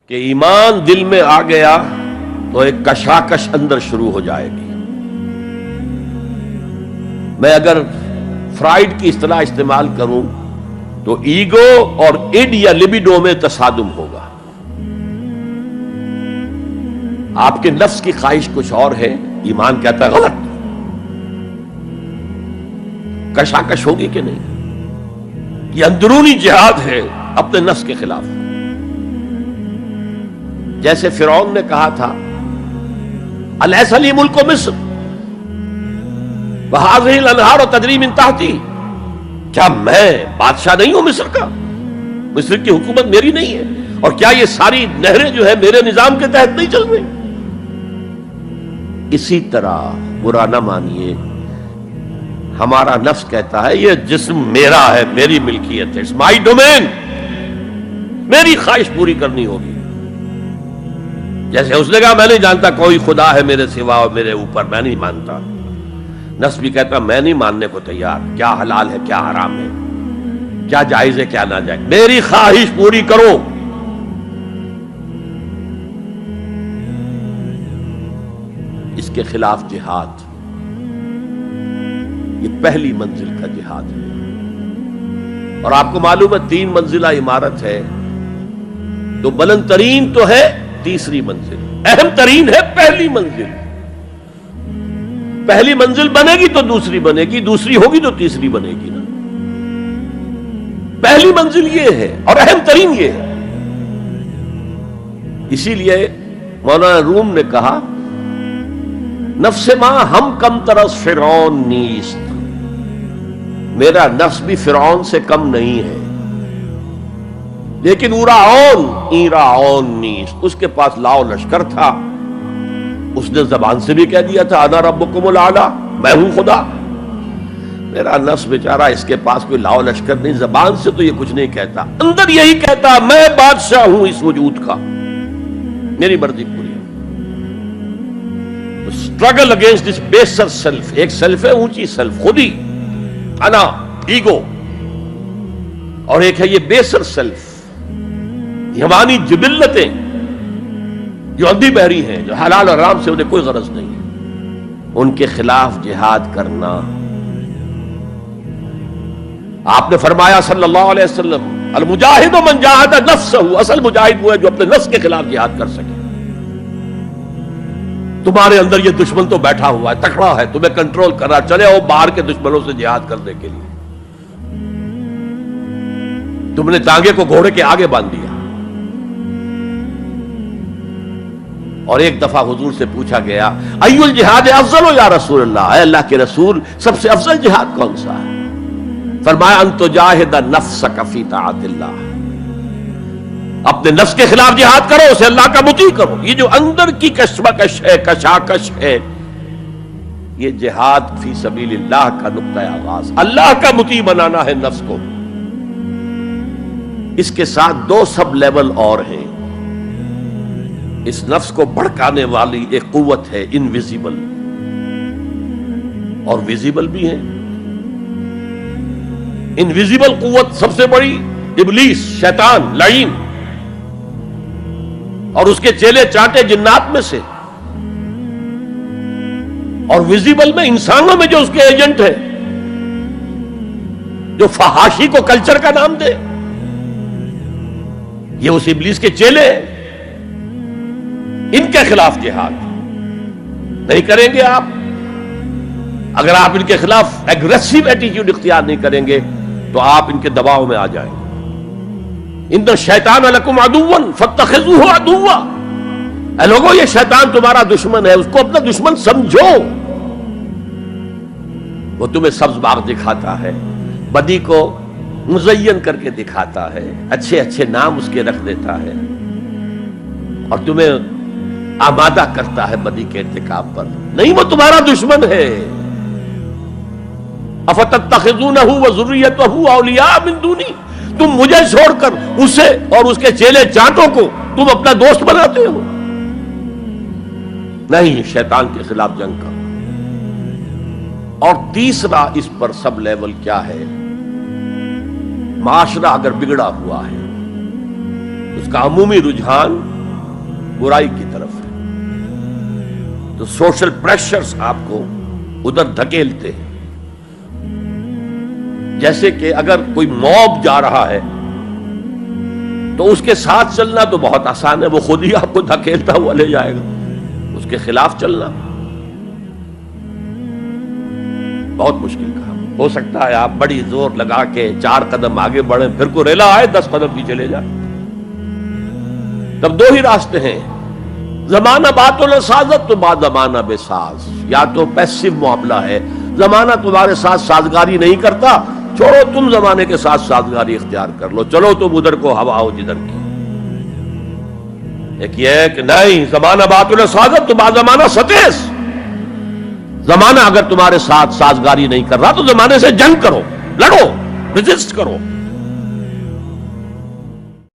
کہ ایمان دل میں آ گیا تو ایک کشاکش اندر شروع ہو جائے گی. میں اگر فرائڈ کی اصطلاح استعمال کروں تو ایگو اور اڈ یا لبیڈو میں تصادم ہوگا. آپ کے نفس کی خواہش کچھ اور ہے، ایمان کہتا ہے غلط. کشاکش ہوگی کہ نہیں؟ یہ اندرونی جہاد ہے اپنے نفس کے خلاف. جیسے فرعون نے کہا تھا الیس لی ملک مصر وہذہ الانہار تجری من تحتی، کیا میں بادشاہ نہیں ہوں مصر کا؟ مصر کی حکومت میری نہیں ہے؟ اور کیا یہ ساری نہریں جو ہے میرے نظام کے تحت نہیں چل رہی؟ اسی طرح برا نہ مانیے، ہمارا نفس کہتا ہے یہ جسم میرا ہے، میری ملکیت ہے، اٹس مائی ڈومین، میری خواہش پوری کرنی ہوگی. جیسے اس نے کہا میں نہیں جانتا کوئی خدا ہے میرے سوا اور میرے اوپر، میں نہیں مانتا. نفس بھی کہتا میں نہیں ماننے کو تیار، کیا حلال ہے کیا حرام ہے، کیا جائز ہے کیا ناجائز، میری خواہش پوری کرو. اس کے خلاف جہاد، یہ پہلی منزل کا جہاد ہے. اور آپ کو معلوم ہے 3 منزلہ عمارت ہے، تو بلند ترین تو ہے تیسری منزل، اہم ترین ہے پہلی منزل. پہلی منزل بنے گی تو دوسری بنے گی، دوسری ہوگی تو تیسری بنے گی نا. پہلی منزل یہ ہے اور اہم ترین یہ ہے. اسی لیے مولانا روم نے کہا نفس ماں ہم کم ترس فرعون نیست، میرا نفس بھی فرعون سے کم نہیں ہے، لیکن ایراون نیست، اس کے پاس لاؤ لشکر تھا. اس نے زبان سے بھی کہہ دیا تھا انا ربکم الاعلی، میں ہوں خدا. میرا نفس بیچارہ اس کے پاس کوئی لاؤ لشکر نہیں، زبان سے تو یہ کچھ نہیں کہتا، اندر یہی کہتا میں بادشاہ ہوں اس وجود کا، میری مرضی پوری. اسٹرگل اگینسٹ دس بیسر سیلف، ایک سیلف ہے اونچی سیلف، خودی، انا، ایگو، اور ایک ہے یہ بیسر سیلف، یمانی جبلتیں جو اندھی بہری ہیں، جو حلال اور حرام سے انہیں کوئی غرض نہیں ہے، ان کے خلاف جہاد کرنا. آپ نے فرمایا صلی اللہ علیہ وسلم المجاہد من جاہد نفسہ، اصل مجاہد وہ ہے جو اپنے نفس کے خلاف جہاد کر سکے. تمہارے اندر یہ دشمن تو بیٹھا ہوا ہے، تکڑا ہے، تمہیں کنٹرول کرنا، چلے وہ باہر کے دشمنوں سے جہاد کرنے کے لیے. تم نے ٹانگے کو گھوڑے کے آگے باندھ دیا. اور ایک دفعہ حضور سے پوچھا گیا ای الجہاد افضل یا رسول اللہ، اے اللہ کے رسول سب سے افضل جہاد کون سا ہے؟ فرمایا ان تجاہد نفسک فی طاعت اللہ، اپنے نفس کے خلاف جہاد کرو، اسے اللہ کا مطیع کرو. یہ جو اندر کی کشمکش ہے، کشاکش ہے، یہ جہاد فی سبیل اللہ کا نقطہ آغاز، اللہ کا مطیع بنانا ہے نفس کو. اس کے ساتھ 2 سب لیول اور ہیں. اس نفس کو بھڑکانے والی ایک قوت ہے انویزیبل، اور ویزیبل بھی ہے. انویزیبل قوت سب سے بڑی ابلیس، شیطان لعین، اور اس کے چیلے چانٹے جنات میں سے. اور ویزیبل میں انسانوں میں جو اس کے ایجنٹ ہے، جو فحاشی کو کلچر کا نام دے، یہ اس ابلیس کے چیلے ہیں. ان کے خلاف جہاد نہیں کریں گے آپ. اگر آپ ان کے خلاف ایگریسو ایٹیٹیوڈ اختیار نہیں کریں گے تو آپ ان کے دباؤ میں آ جائیں گے. ان الشیطان لکم عدو فاتخذوہ عدوا، اے لوگوں یہ شیطان تمہارا دشمن ہے، اس کو اپنا دشمن سمجھو. وہ تمہیں سبز باغ دکھاتا ہے، بدی کو مزین کر کے دکھاتا ہے، اچھے اچھے نام اس کے رکھ دیتا ہے، اور تمہیں آمادہ کرتا ہے بدی کے ارتکاب پر. نہیں، وہ تمہارا دشمن ہے. افتتخذونہ وذریتہ اولیاء من دونی، تم مجھے چھوڑ کر اسے اور اس کے چیلے چانٹوں کو تم اپنا دوست بناتے ہو. نہیں، شیطان کے خلاف جنگ کرو. اور تیسرا اس پر سب لیول کیا ہے؟ معاشرہ اگر بگڑا ہوا ہے، اس کا عمومی رجحان برائی کی طرف ہے، تو سوشل پریشرز آپ کو ادھر دھکیلتے ہیں۔ جیسے کہ اگر کوئی موب جا رہا ہے تو اس کے ساتھ چلنا تو بہت آسان ہے، وہ خود ہی آپ کو دھکیلتا ہوا لے جائے گا، اس کے خلاف چلنا بہت مشکل کام۔ ہو سکتا ہے آپ بڑی زور لگا کے 4 قدم آگے بڑھیں، پھر کوئی ریلا آئے 10 قدم پیچھے لے جائے۔ تب 2 ہی راستے ہیں، زمانہ باتوں نہ سازت تو بعد زمانہ بے ساز۔ یا تو پیسو معاملہ ہے، زمانہ تمہارے ساتھ سازگاری نہیں کرتا، چھوڑو تم زمانے کے ساتھ سازگاری اختیار کر لو، چلو تم ادھر کو ہوا ہو جدھر کی۔ ایک یہ ہے کہ نہیں، زمانہ باتوں نہ سازت تو بعد زمانہ ستیس۔ زمانہ اگر تمہارے ساتھ سازگاری نہیں کر رہا تو زمانے سے جنگ کرو، لڑو، ریزسٹ کرو۔